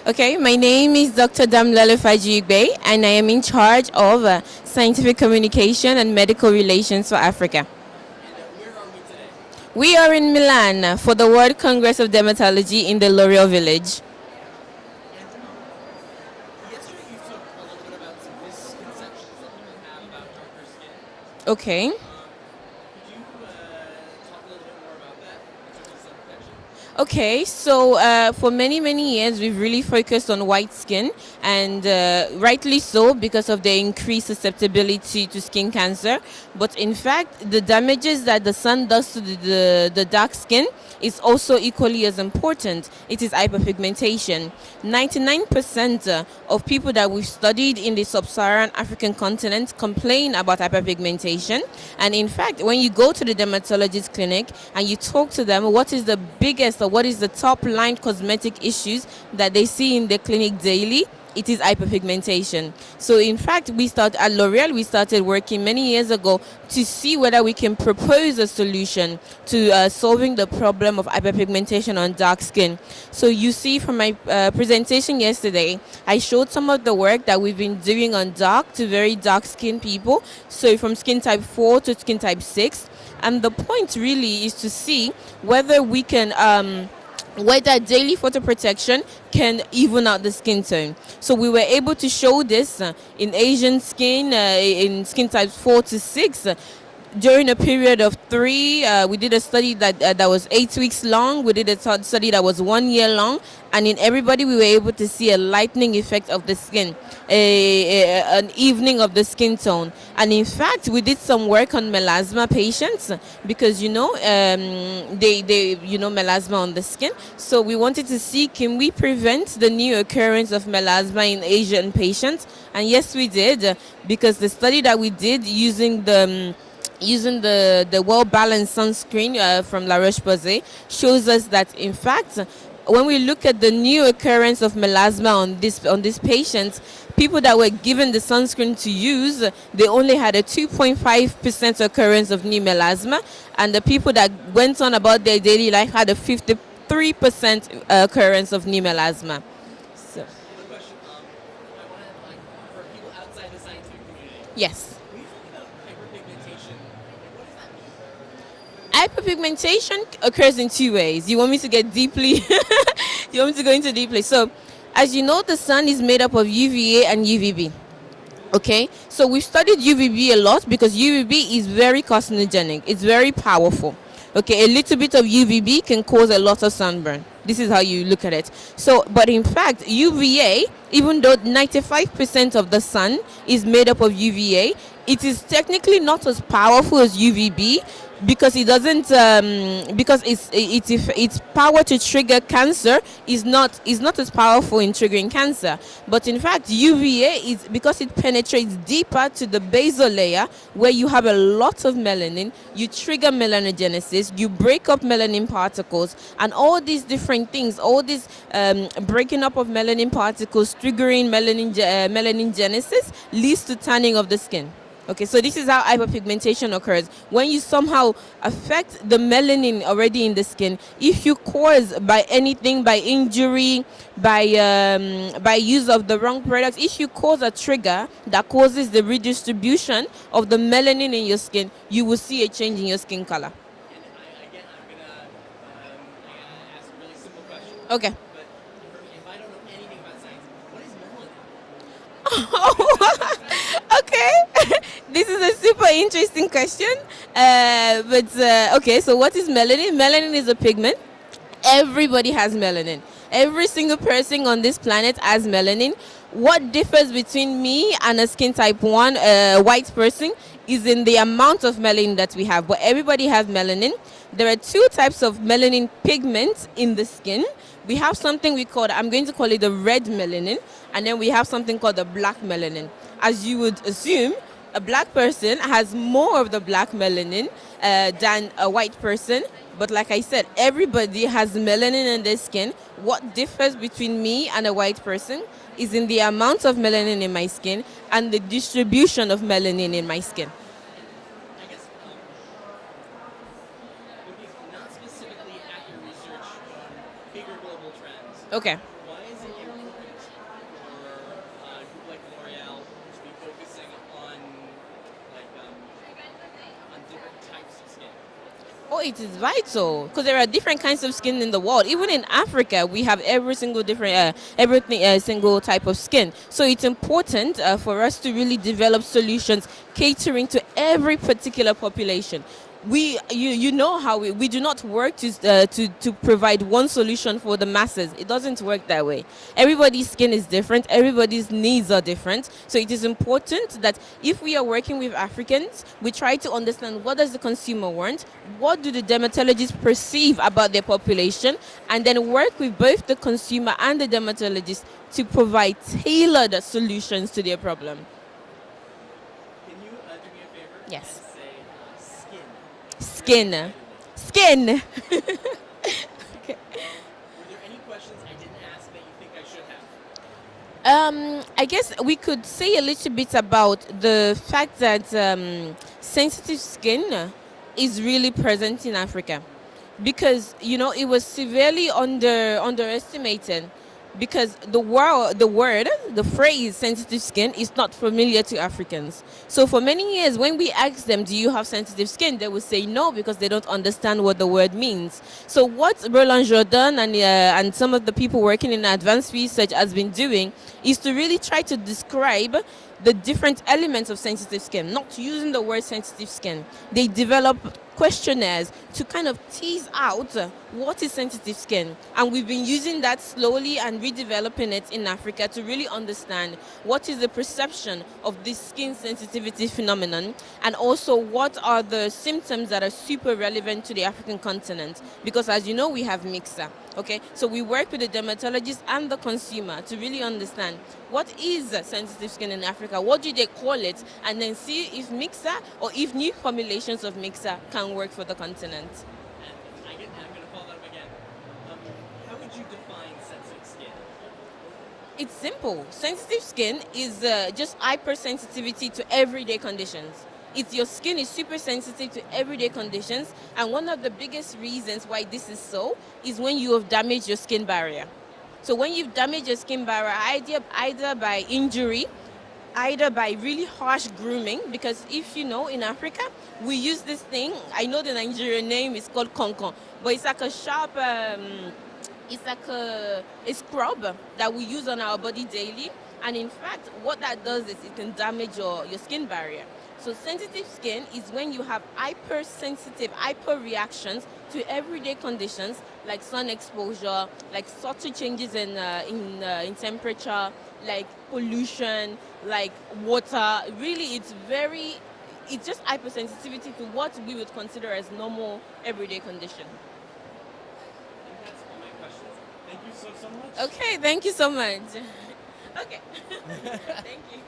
Okay, my name is Dr. Damlele Fajigbe, and I am in charge of scientific communication and medical relations for Africa. We are in Milan for the World Congress of Dermatology in the L'Oreal Village. Okay. Okay, so for many, many years, we've really focused on white skin, and rightly so because of the increased susceptibility to skin cancer. But in fact, the damages that the sun does to the dark skin is also equally as important. It is hyperpigmentation. 99% of people that we've studied in the sub-Saharan African continent complain about hyperpigmentation. And in fact, when you go to the dermatologist clinic and you talk to them, what is the biggest or what is the top line cosmetic issues that they see in the clinic daily? It is hyperpigmentation. So in fact, at L'Oreal, we started working many years ago to see whether we can propose a solution to solving the problem of hyperpigmentation on dark skin. So you see from my presentation yesterday, I showed some of the work that we've been doing on dark to very dark skin people. So from skin type 4 to skin type 6. And the point really is to see whether we can whether daily photo protection can even out the skin tone. So we were able to show this in Asian skin, in skin types 4 to 6. During a period of 3, we did a study that was 8 weeks long. We did a study that was 1 year long, and in everybody we were able to see a lightening effect of the skin, an evening of the skin tone. And in fact, we did some work on melasma patients because they melasma on the skin. So we wanted to see, can we prevent the new occurrence of melasma in Asian patients? And yes, we did, because the study that we did using the well-balanced sunscreen from La Roche-Posay shows us that in fact, when we look at the new occurrence of melasma on these patients, people that were given the sunscreen to use, they only had a 2.5% occurrence of new melasma, and the people that went on about their daily life had a 53% occurrence of new melasma. So, yes. Hyperpigmentation occurs in 2 ways. You want me to get deeply? You want me to go into deeply? So, as you know, the sun is made up of UVA and UVB. Okay, so we've studied UVB a lot because UVB is very carcinogenic. It's very powerful. Okay, a little bit of UVB can cause a lot of sunburn. This is how you look at it. So, but in fact, UVA, even though 95% of the sun is made up of UVA, it is technically not as powerful as UVB because it doesn't because its power to trigger cancer is not as powerful in triggering cancer. But in fact, UVA is, because it penetrates deeper to the basal layer where you have a lot of melanin, you trigger melanogenesis, you break up melanin particles, and all these different things, all this breaking up of melanin particles triggering melanin genesis leads to tanning of the skin. Okay, so this is how hyperpigmentation occurs. When you somehow affect the melanin already in the skin, if you cause by anything, by injury, by use of the wrong products, if you cause a trigger that causes the redistribution of the melanin in your skin, you will see a change in your skin color. Okay. Okay, this is a super interesting question. Okay, so what is melanin? Melanin is a pigment. Everybody has melanin. Every single person on this planet has melanin. What differs between me and a skin type 1 white person is in the amount of melanin that we have. But everybody has melanin. There are 2 types of melanin pigments in the skin. We have something I'm going to call it the red melanin, and then we have something called the black melanin. As you would assume, a black person has more of the black melanin than a white person. But like I said, everybody has melanin in their skin. What differs between me and a white person is in the amount of melanin in my skin and the distribution of melanin in my skin. bigger global trend. Okay. Why is it important for a group like L'Oreal to be focusing on different types of skin? Oh, it is vital because there are different kinds of skin in the world. Even in Africa, we have everything, single type of skin. So it's important for us to really develop solutions catering to every particular population. You know how we do not work to provide one solution for the masses. It doesn't work that way. Everybody's skin is different. Everybody's needs are different. So it is important that if we are working with Africans, we try to understand what does the consumer want, what do the dermatologists perceive about their population, and then work with both the consumer and the dermatologist to provide tailored solutions to their problem. Can you do me a favor and Yes. say skin really Skin. excitedly? Skin. Were there any questions I didn't ask that you think I should have? I guess we could say a little bit about the fact that sensitive skin is really present in Africa because it was severely underestimated because the phrase sensitive skin is not familiar to Africans. So for many years when we ask them, do you have sensitive skin, they will say no because they don't understand what the word means. So what Roland Jordan and some of the people working in advanced research has been doing is to really try to describe the different elements of sensitive skin, not using the word sensitive skin. They develop questionnaires to kind of tease out what is sensitive skin. And we've been using that slowly and redeveloping it in Africa to really understand what is the perception of this skin sensitivity phenomenon and also what are the symptoms that are super relevant to the African continent. Because as you know, we have mixer. Okay, so we work with the dermatologist and the consumer to really understand what is sensitive skin in Africa, what do they call it, and then see if mixer or if new formulations of mixer can work for the continent. And I'm going to follow that up again. How would you define sensitive skin? It's simple. Sensitive skin is just hypersensitivity to everyday conditions. It's your skin is super sensitive to everyday conditions, and one of the biggest reasons why this is so is when you have damaged your skin barrier. So when you've damaged your skin barrier, either by injury, either by really harsh grooming, because if you know in Africa we use this thing. I know the Nigerian name is called konkon, but it's like a sharp. It's like a scrub that we use on our body daily. And in fact, what that does is it can damage your skin barrier. So sensitive skin is when you have hypersensitive, hyper reactions to everyday conditions like sun exposure, like subtle changes in temperature, like pollution, like water. Really, it's just hypersensitivity to what we would consider as normal everyday condition. I think that's all my questions. Thank you so much. Okay, thank you so much. Okay. Thank you.